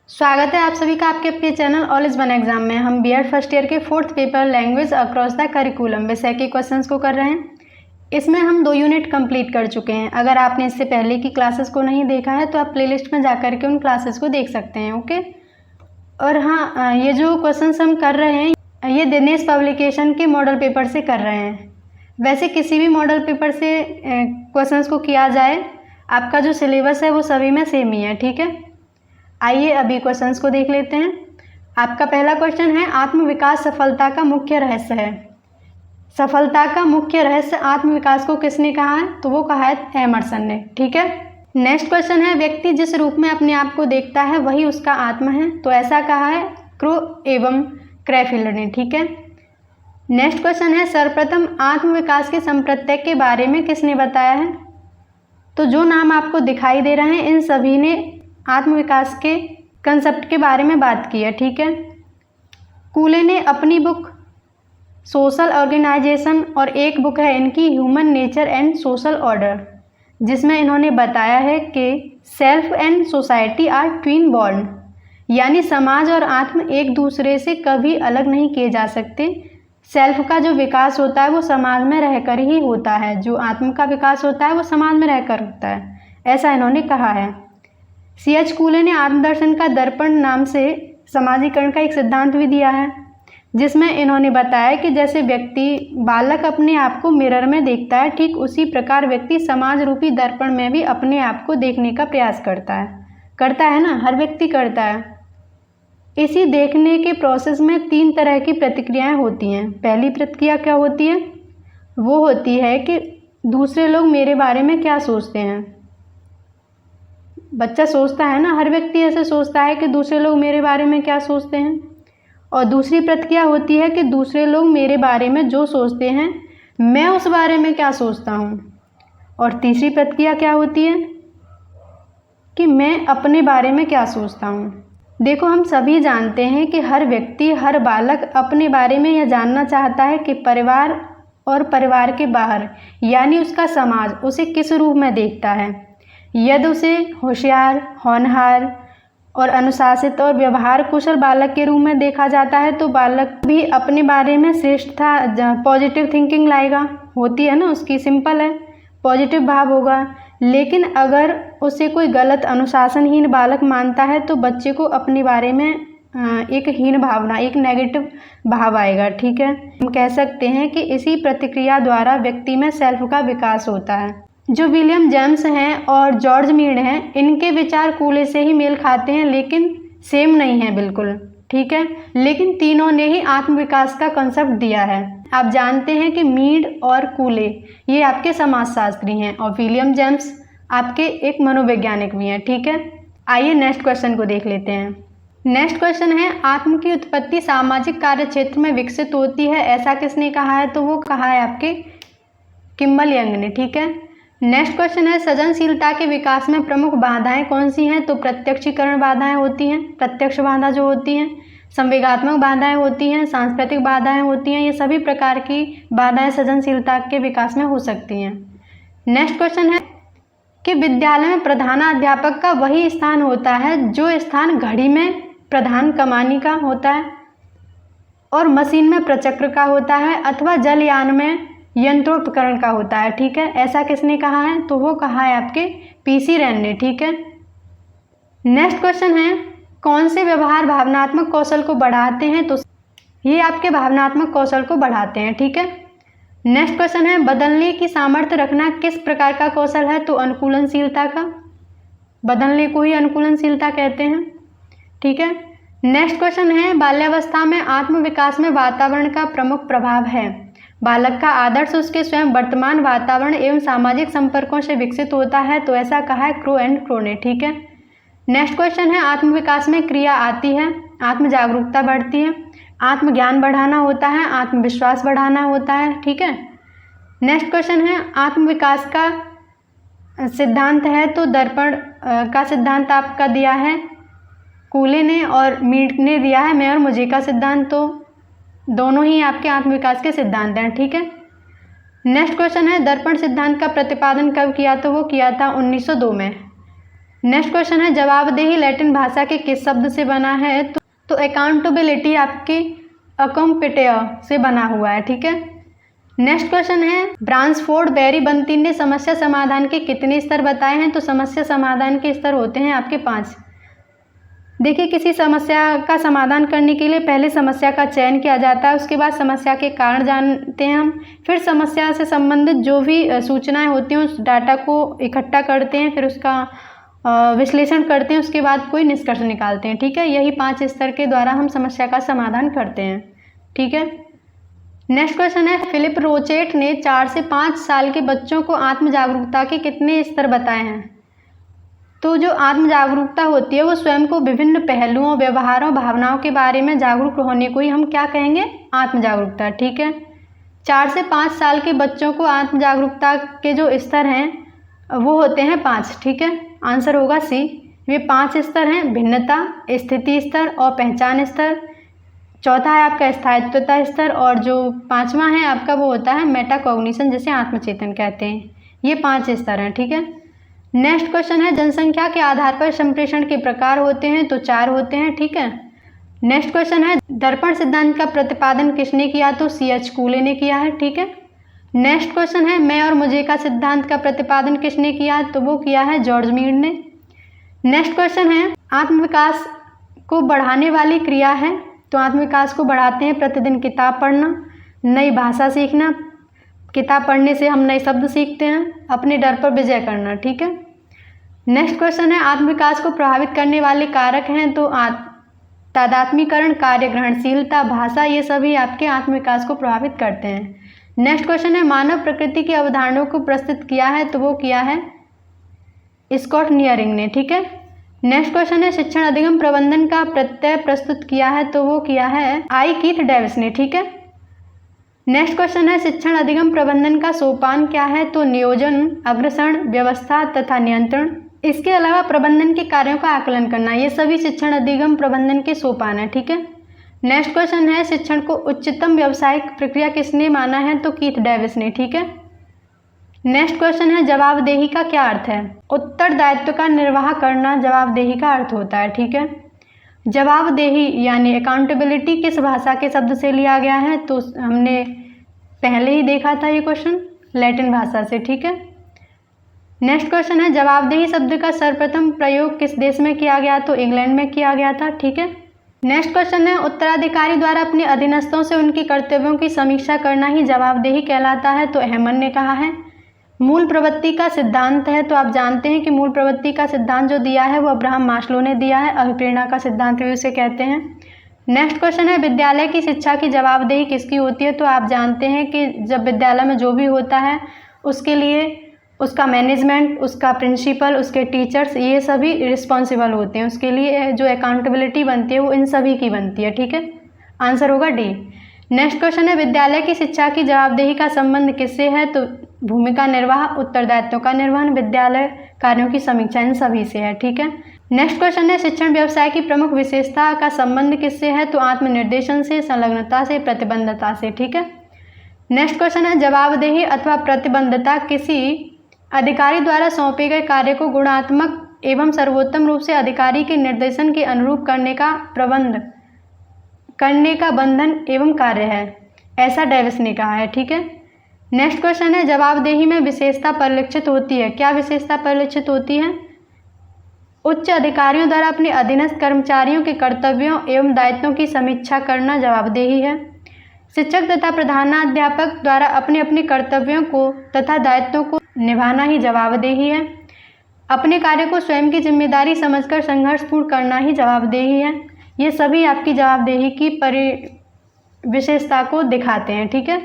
स्वागत है आप सभी का आपके अपने channel all is one exam में। हम बीएड फर्स्ट ईयर के 4th paper language across the curriculum विषय के क्वेश्चंस को कर रहे हैं। इसमें हम 2 यूनिट कंप्लीट कर चुके हैं। अगर आपने इससे पहले की क्लासेस को नहीं देखा है तो आप प्लेलिस्ट में जाकर के उन क्लासेस को देख सकते हैं। ओके। और हाँ, ये जो क्वेश्चंस हम कर रहे हैं ये दिनेश पब्लिकेशन के मॉडल पेपर से कर रहे हैं। वैसे किसी भी मॉडल पेपर से क्वेश्चंस को किया जाए, आपका जो सिलेबस है वो सभी में सेम ही है। ठीक है, आइए अभी क्वेश्चंस को देख लेते हैं। आपका पहला क्वेश्चन है, आत्मविकास सफलता का मुख्य रहस्य है। सफलता का मुख्य रहस्य आत्मविकास को किसने कहा है? तो वो कहा है एमर्सन ने। ठीक है। नेक्स्ट क्वेश्चन है, व्यक्ति जिस रूप में अपने आप को देखता है वही उसका आत्मा है। तो ऐसा कहा है क्रो एवं क्रेफिल्ड ने। ठीक है। नेक्स्ट क्वेश्चन है, सर्वप्रथम आत्मविकास के संप्रत्यय के बारे में किसने बताया है? तो जो नाम आपको दिखाई दे रहे हैं इन सभी ने आत्मविकास के कंसेप्ट के बारे में बात की है। ठीक है। कूले ने अपनी बुक सोशल ऑर्गेनाइजेशन और एक बुक है इनकी human nature and social order, जिसमें इन्होंने बताया है कि self and society are twin bond, यानी समाज और आत्म एक दूसरे से कभी अलग नहीं किए जा सकते। सेल्फ का जो विकास होता है वो समाज में रहकर ही होता है, जो आत्म का विकास होता है वो समाज में रहकर होता है, ऐसा इन्होंने कहा है। C.H. कूले ने आत्मदर्शन का दर्पण नाम से समाजीकरण का एक सिद्धांत भी दिया है, जिसमें इन्होंने बताया कि जैसे व्यक्ति बालक अपने आप को मिरर में देखता है, ठीक उसी प्रकार व्यक्ति समाज रूपी दर्पण में भी अपने आप को देखने का प्रयास करता है ना, हर व्यक्ति करता है। इसी देखने के प्रोसेस में 3 तरह की प्रतिक्रियाएं होती हैं। पहली प्रतिक्रिया क्या होती है? वो होती है कि दूसरे लोग मेरे बारे में क्या सोचते हैं। बच्चा सोचता है ना, हर व्यक्ति ऐसे सोचता है कि दूसरे लोग मेरे बारे में क्या सोचते हैं। और दूसरी प्रतिक्रिया होती है कि दूसरे लोग मेरे बारे में जो सोचते हैं मैं उस बारे में क्या सोचता हूँ। और तीसरी प्रतिक्रिया क्या होती है कि मैं अपने बारे में क्या सोचता हूँ। देखो, हम सभी जानते हैं कि हर व्यक्ति, हर बालक अपने बारे में यह जानना चाहता है कि परिवार और परिवार के बाहर यानी उसका समाज उसे किस रूप में देखता है। यदि उसे होशियार, होनहार और अनुशासित और व्यवहार कुशल बालक के रूप में देखा जाता है तो बालक भी अपने बारे में श्रेष्ठता, पॉजिटिव थिंकिंग लाएगा। होती है ना उसकी, सिंपल है, पॉजिटिव भाव होगा। लेकिन अगर उसे कोई गलत अनुशासनहीन बालक मानता है तो बच्चे को अपने बारे में एक हीन भावना, एक नेगेटिव भाव आएगा। ठीक है। हम कह सकते हैं कि इसी प्रतिक्रिया द्वारा व्यक्ति में सेल्फ का विकास होता है। जो विलियम जेम्स हैं और जॉर्ज मीड हैं, इनके विचार कूले से ही मेल खाते हैं, लेकिन सेम नहीं है बिल्कुल। ठीक है। लेकिन तीनों ने ही आत्मविकास का कंसेप्ट दिया है। आप जानते हैं कि मीड और कूले ये आपके समाजशास्त्री हैं और विलियम जेम्स आपके एक मनोवैज्ञानिक भी हैं। ठीक है। आइए नेक्स्ट क्वेश्चन को देख लेते हैं। नेक्स्ट क्वेश्चन है, आत्म की उत्पत्ति सामाजिक कार्य क्षेत्र में विकसित होती है, ऐसा किसने कहा है? तो वो कहा है आपके किम्बल यंग ने। ठीक है। नेक्स्ट क्वेश्चन है, सृजनशीलता के विकास में प्रमुख बाधाएं कौन सी हैं? तो प्रत्यक्षीकरण बाधाएं होती हैं, प्रत्यक्ष बाधा जो होती हैं, संवेगात्मक बाधाएं होती हैं, सांस्कृतिक बाधाएं होती हैं। ये सभी प्रकार की बाधाएं सृजनशीलता के विकास में हो सकती हैं। नेक्स्ट क्वेश्चन है कि विद्यालय में प्रधानाध्यापक का वही स्थान होता है जो स्थान घड़ी में प्रधान कमानी का होता है और मशीन में प्रचक्र का होता है अथवा जलयान में यंत्रोपकरण का होता है। ठीक है। ऐसा किसने कहा है? तो वो कहा है आपके PC रैन ने। ठीक है। नेक्स्ट क्वेश्चन है, कौन से व्यवहार भावनात्मक कौशल को बढ़ाते हैं? तो ये आपके भावनात्मक कौशल को बढ़ाते हैं। ठीक है। नेक्स्ट क्वेश्चन है, बदलने की सामर्थ्य रखना किस प्रकार का कौशल है? तो अनुकूलनशीलता का, बदलने को ही अनुकूलनशीलता कहते हैं। ठीक है। नेक्स्ट क्वेश्चन है, बाल्यावस्था में आत्मविकास में वातावरण का प्रमुख प्रभाव है। बालक का आदर्श उसके स्वयं वर्तमान वातावरण एवं सामाजिक संपर्कों से विकसित होता है, तो ऐसा कहा है क्रो एंड क्रो ने। ठीक है। नेक्स्ट क्वेश्चन है, आत्मविकास में क्रिया आती है, आत्म जागरूकता बढ़ती है, आत्मज्ञान बढ़ाना होता है, आत्मविश्वास बढ़ाना होता है। ठीक है। नेक्स्ट क्वेश्चन है, आत्मविकास का सिद्धांत है तो दर्पण का सिद्धांत आपका दिया है कूले ने और मीड ने दिया है मैं और मुझे का सिद्धांत, तो दोनों ही आपके आत्मविकास के सिद्धांत हैं। ठीक है। नेक्स्ट क्वेश्चन है, दर्पण सिद्धांत का प्रतिपादन कब किया? तो वो किया था 1902 में। नेक्स्ट क्वेश्चन है जवाबदेही लैटिन भाषा के किस शब्द से बना है? तो अकाउंटेबिलिटी आपकी अकम्पिटेयर से बना हुआ है, ठीक है। नेक्स्ट क्वेश्चन है ब्रांसफोर्ड बेरी बंटिन ने समस्या समाधान के कितने स्तर बताए हैं? तो समस्या समाधान के स्तर होते हैं आपके 5। देखिए, किसी समस्या का समाधान करने के लिए पहले समस्या का चयन किया जाता है, उसके बाद समस्या के कारण जानते हैं हम, फिर समस्या से संबंधित जो भी सूचनाएं होती हैं उस डाटा को इकट्ठा करते हैं, फिर उसका विश्लेषण करते हैं, उसके बाद कोई निष्कर्ष निकालते हैं, ठीक है। यही 5 स्तर के द्वारा हम समस्या का समाधान करते हैं, ठीक है। नेक्स्ट क्वेश्चन है फिलिप रोचेट ने 4 से 5 साल के बच्चों को आत्म जागरूकता के कितने स्तर बताए हैं? तो जो आत्म जागरूकता होती है वो स्वयं को विभिन्न पहलुओं, व्यवहारों, भावनाओं के बारे में जागरूक होने को ही हम क्या कहेंगे? आत्म जागरूकता, ठीक है। 4 से 5 साल के बच्चों को आत्म जागरूकता के जो स्तर हैं वो होते हैं 5, ठीक है। आंसर होगा सी। ये 5 स्तर हैं, भिन्नता, स्थिति स्तर और पहचान स्तर। चौथा है आपका स्थायित्वता स्तर और जो 5वां है आपका वो होता है मेटाकॉग्निशन, जिसे आत्मचेतन कहते हैं। ये 5 स्तर हैं, ठीक है। नेक्स्ट क्वेश्चन है जनसंख्या के आधार पर संप्रेषण के प्रकार होते हैं? तो 4 होते हैं, ठीक है। नेक्स्ट क्वेश्चन है दर्पण सिद्धांत का प्रतिपादन किसने किया? तो C.H. कूले ने किया है, ठीक है। नेक्स्ट क्वेश्चन है मैं और मुझे का सिद्धांत का प्रतिपादन किसने किया? तो वो किया है जॉर्ज मीड ने। नेक्स्ट क्वेश्चन है आत्मविकास को बढ़ाने वाली क्रिया है? तो आत्मविकास को बढ़ाते हैं प्रतिदिन किताब पढ़ना, नई भाषा सीखना, किताब पढ़ने से हम नए शब्द सीखते हैं, अपने डर पर विजय करना, ठीक है। नेक्स्ट क्वेश्चन है आत्मविकास को प्रभावित करने वाले कारक हैं? तो तादात्मीकरण, कार्य ग्रहणशीलता, भाषा, ये सभी आपके आत्मविकास को प्रभावित करते हैं। नेक्स्ट क्वेश्चन है मानव प्रकृति की अवधारणाओं को प्रस्तुत किया है? तो वो किया है स्कॉट नियरिंग ने, ठीक है। नेक्स्ट क्वेश्चन है शिक्षण अधिगम प्रबंधन का प्रत्यय प्रस्तुत किया है? तो वो किया है आई कीथ डेविस ने, ठीक है। नेक्स्ट क्वेश्चन है शिक्षण अधिगम प्रबंधन का सोपान क्या है? तो नियोजन, अग्रसरण, व्यवस्था तथा नियंत्रण। इसके अलावा प्रबंधन के कार्यों का आकलन करना, ये सभी शिक्षण अधिगम प्रबंधन के सोपान है, ठीक है। नेक्स्ट क्वेश्चन है शिक्षण को उच्चतम व्यावसायिक प्रक्रिया किसने माना है? तो कीथ डेविस ने, ठीक है। नेक्स्ट क्वेश्चन है जवाबदेही का क्या अर्थ है? उत्तरदायित्व का निर्वाह करना जवाबदेही का अर्थ होता है, ठीक है। जवाबदेही यानी अकाउंटेबिलिटी किस भाषा के शब्द से लिया गया है? तो हमने पहले ही देखा था ये क्वेश्चन, लैटिन भाषा से, ठीक है। नेक्स्ट क्वेश्चन है जवाबदेही शब्द का सर्वप्रथम प्रयोग किस देश में किया गया? तो इंग्लैंड में किया गया था, ठीक है। नेक्स्ट क्वेश्चन है उत्तराधिकारी द्वारा अपने अधीनस्थों से उनके कर्तव्यों की समीक्षा करना ही जवाबदेही कहलाता है? तो हेमन ने कहा है। मूल प्रवृत्ति का सिद्धांत है, तो आप जानते हैं कि मूल प्रवृत्ति का सिद्धांत जो दिया है वो अब्राहम मास्लो ने दिया है, अभिप्रेरणा का सिद्धांत भी उसे कहते हैं। नेक्स्ट क्वेश्चन है विद्यालय की शिक्षा की जवाबदेही किसकी होती है? तो आप जानते हैं कि जब विद्यालय में जो भी होता है उसके लिए उसका मैनेजमेंट, उसका प्रिंसिपल, उसके टीचर्स, ये सभी रिस्पॉन्सिबल होते हैं, उसके लिए जो अकाउंटेबिलिटी बनती है वो इन सभी की बनती है, ठीक है। आंसर होगा डी। नेक्स्ट क्वेश्चन है विद्यालय की शिक्षा की जवाबदेही का संबंध किससे है? तो भूमिका निर्वाह, उत्तरदायित्व का निर्वहन, विद्यालय कार्यों की समीक्षा, इन सभी से है, ठीक है। नेक्स्ट क्वेश्चन है शिक्षण व्यवसाय की प्रमुख विशेषता का संबंध किससे है? तो आत्मनिर्देशन से, संलग्नता से, प्रतिबद्धता से, ठीक है। नेक्स्ट क्वेश्चन है जवाबदेही अथवा प्रतिबद्धता किसी अधिकारी द्वारा सौंपे गए कार्य को गुणात्मक एवं सर्वोत्तम रूप से अधिकारी के निर्देशन के अनुरूप करने का बंधन एवं कार्य है, ऐसा डेविस ने कहा है, ठीक है। नेक्स्ट क्वेश्चन है जवाबदेही में विशेषता परिलक्षित होती है? क्या विशेषता परिलक्षित होती है? उच्च अधिकारियों द्वारा अपने अधीनस्थ कर्मचारियों के कर्तव्यों एवं दायित्वों की समीक्षा करना जवाबदेही है। शिक्षक तथा प्रधानाध्यापक द्वारा अपने अपने कर्तव्यों को तथा दायित्वों को निभाना ही जवाबदेही है। अपने कार्य को स्वयं की जिम्मेदारी समझकर संघर्षपूर्ण करना ही जवाबदेही है। ये सभी आपकी जवाबदेही की विशेषता को दिखाते हैं, ठीक है।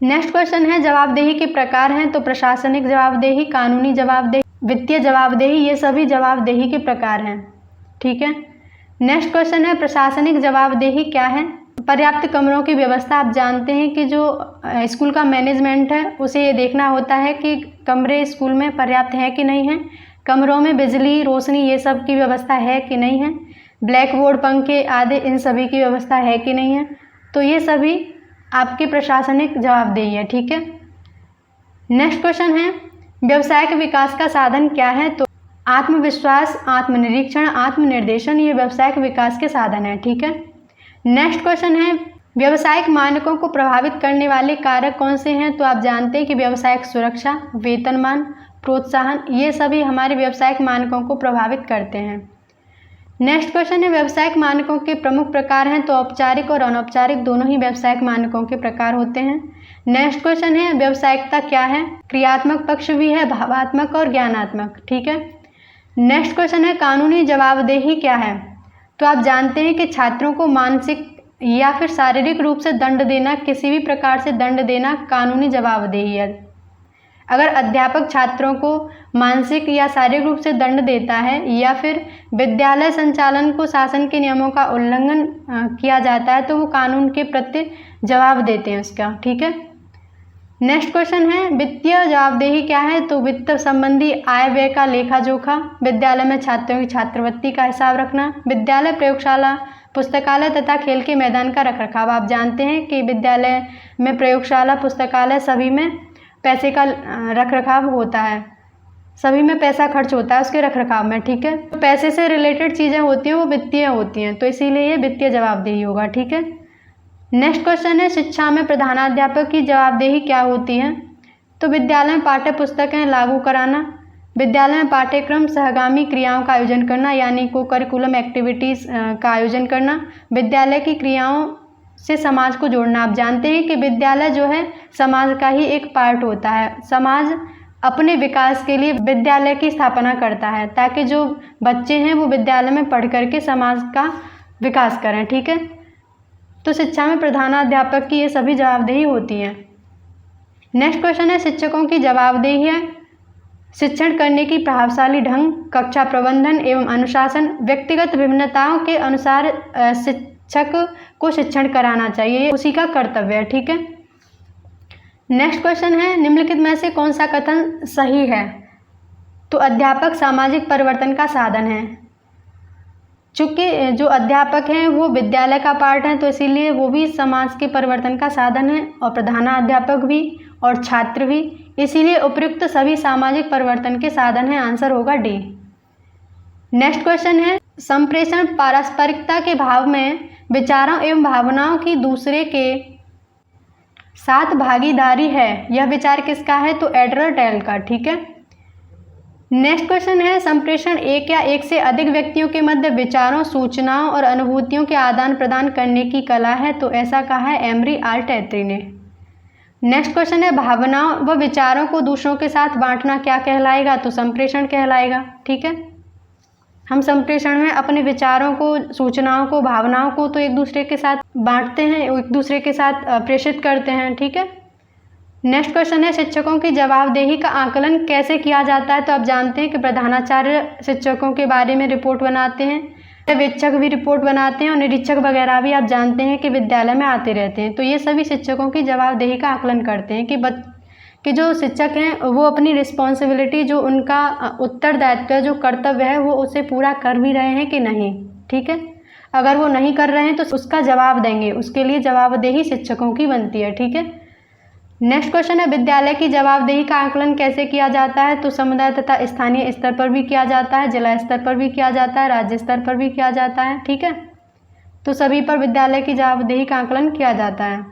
नेक्स्ट क्वेश्चन है जवाबदेही के प्रकार हैं? तो प्रशासनिक जवाबदेही, कानूनी जवाबदेही, वित्तीय जवाबदेही, ये सभी जवाबदेही के प्रकार हैं, ठीक है। नेक्स्ट क्वेश्चन है प्रशासनिक जवाबदेही क्या है? पर्याप्त कमरों की व्यवस्था। आप जानते हैं कि जो स्कूल का मैनेजमेंट है उसे ये देखना होता है कि कमरे स्कूल में पर्याप्त है कि नहीं है, कमरों में बिजली, रोशनी, ये सब की व्यवस्था है कि नहीं है, ब्लैक बोर्ड, पंखे आदि, इन सभी की व्यवस्था है कि नहीं है। तो ये सभी आपकी प्रशासनिक जवाबदेही है, ठीक है। नेक्स्ट क्वेश्चन है व्यवसाय के विकास का साधन क्या है? तो आत्मविश्वास, आत्मनिरीक्षण, आत्मनिर्देशन, ये व्यवसाय के विकास के साधन है। ठीक है। नेक्स्ट क्वेश्चन है, व्यावसायिक मानकों को प्रभावित करने वाले कारक कौन से हैं? तो आप जानते हैं कि व्यावसायिक सुरक्षा, वेतनमान, प्रोत्साहन, ये सभी हमारे व्यावसायिक मानकों को प्रभावित करते हैं। नेक्स्ट क्वेश्चन है, व्यावसायिक मानकों के प्रमुख प्रकार हैं? तो औपचारिक और अनौपचारिक दोनों ही व्यावसायिक मानकों के प्रकार होते हैं। नेक्स्ट क्वेश्चन है, व्यावसायिकता क्या है? क्रियात्मक पक्ष भी है, भावात्मक और ज्ञानात्मक। ठीक है। नेक्स्ट क्वेश्चन है, कानूनी जवाबदेही क्या है? तो आप जानते हैं कि छात्रों को मानसिक या फिर शारीरिक रूप से दंड देना, किसी भी प्रकार से दंड देना कानूनी जवाबदेही है। अगर अध्यापक छात्रों को मानसिक या शारीरिक रूप से दंड देता है या फिर विद्यालय संचालन को शासन के नियमों का उल्लंघन किया जाता है तो वो कानून के प्रति जवाब देते हैं उसका। ठीक है। नेक्स्ट क्वेश्चन है, वित्तीय जवाबदेही क्या है? तो वित्त संबंधी आय व्यय का लेखा जोखा, विद्यालय में छात्रों की छात्रवृत्ति का हिसाब रखना, विद्यालय प्रयोगशाला, पुस्तकालय तथा खेल के मैदान का रखरखाव। आप जानते हैं कि विद्यालय में प्रयोगशाला, पुस्तकालय सभी में पैसे का रखरखाव होता है, सभी में पैसा खर्च होता है उसके रखरखाव में। ठीक है। तो पैसे से रिलेटेड चीज़ें होती हैं वो वित्तीय होती हैं, तो इसीलिए ये वित्तीय जवाबदेही होगा। ठीक है। नेक्स्ट क्वेश्चन है, शिक्षा में प्रधानाध्यापक की जवाबदेही क्या होती है? तो विद्यालय में पाठ्य पुस्तकें लागू कराना, विद्यालय में पाठ्यक्रम सहगामी क्रियाओं का आयोजन करना यानी को करिकुलम एक्टिविटीज़ का आयोजन करना, विद्यालय की क्रियाओं से समाज को जोड़ना। आप जानते हैं कि विद्यालय जो है समाज का ही एक पार्ट होता है। समाज अपने विकास के लिए विद्यालय की स्थापना करता है ताकि जो बच्चे हैं वो विद्यालय में पढ़ करके समाज का विकास करें। ठीक है। तो शिक्षा में प्रधानाध्यापक की ये सभी जवाबदेही होती है। नेक्स्ट क्वेश्चन है, शिक्षकों की जवाबदेही है शिक्षण करने की प्रभावशाली ढंग, कक्षा प्रबंधन एवं अनुशासन, व्यक्तिगत विभिन्नताओं के अनुसार शिक्षक को शिक्षण कराना चाहिए, उसी का कर्तव्य है। ठीक है। नेक्स्ट क्वेश्चन है, निम्नलिखित में से कौन सा कथन सही है? तो अध्यापक सामाजिक परिवर्तन का साधन है। चूँकि जो अध्यापक हैं वो विद्यालय का पार्ट हैं तो इसीलिए वो भी समाज के परिवर्तन का साधन है और प्रधानाध्यापक भी और छात्र भी, इसीलिए उपयुक्त सभी सामाजिक परिवर्तन के साधन हैं। आंसर होगा डी। नेक्स्ट क्वेश्चन है, संप्रेषण पारस्परिकता के भाव में विचारों एवं भावनाओं की दूसरे के साथ भागीदारी है, यह विचार किसका है? तो एडलर टेल का। ठीक है। नेक्स्ट क्वेश्चन है, संप्रेषण एक या एक से अधिक व्यक्तियों के मध्य विचारों, सूचनाओं और अनुभूतियों के आदान प्रदान करने की कला है, तो ऐसा कहा है एमरी आर टैत्री ने। नेक्स्ट क्वेश्चन है, भावनाओं व विचारों को दूसरों के साथ बांटना क्या कहलाएगा? तो संप्रेषण कहलाएगा। ठीक है। हम संप्रेषण में अपने विचारों को, सूचनाओं को, भावनाओं को तो एक दूसरे के साथ बांटते हैं, एक दूसरे के साथ प्रेषित करते हैं। ठीक है। नेक्स्ट क्वेश्चन है, शिक्षकों की जवाबदेही का आकलन कैसे किया जाता है? तो आप जानते हैं कि प्रधानाचार्य शिक्षकों के बारे में रिपोर्ट बनाते हैं, पर्यवेक्षक भी रिपोर्ट बनाते हैं और निरीक्षक वगैरह भी आप जानते हैं कि विद्यालय में आते रहते हैं। तो ये सभी शिक्षकों की जवाबदेही का आकलन करते हैं कि जो शिक्षक हैं वो अपनी रिस्पॉन्सिबिलिटी, जो उनका उत्तरदायित्व है, जो कर्तव्य है, वो उसे पूरा कर भी रहे हैं कि नहीं। ठीक है। अगर वो नहीं कर रहे हैं तो उसका जवाब देंगे, उसके लिए जवाबदेही शिक्षकों की बनती है। ठीक है। नेक्स्ट क्वेश्चन है, विद्यालय की जवाबदेही का आकलन कैसे किया जाता है? तो समुदाय तथा स्थानीय स्तर पर भी किया जाता है, जिला स्तर पर भी किया जाता है, राज्य स्तर पर भी किया जाता है। ठीक है। तो सभी पर विद्यालय की जवाबदेही का आकलन किया जाता है।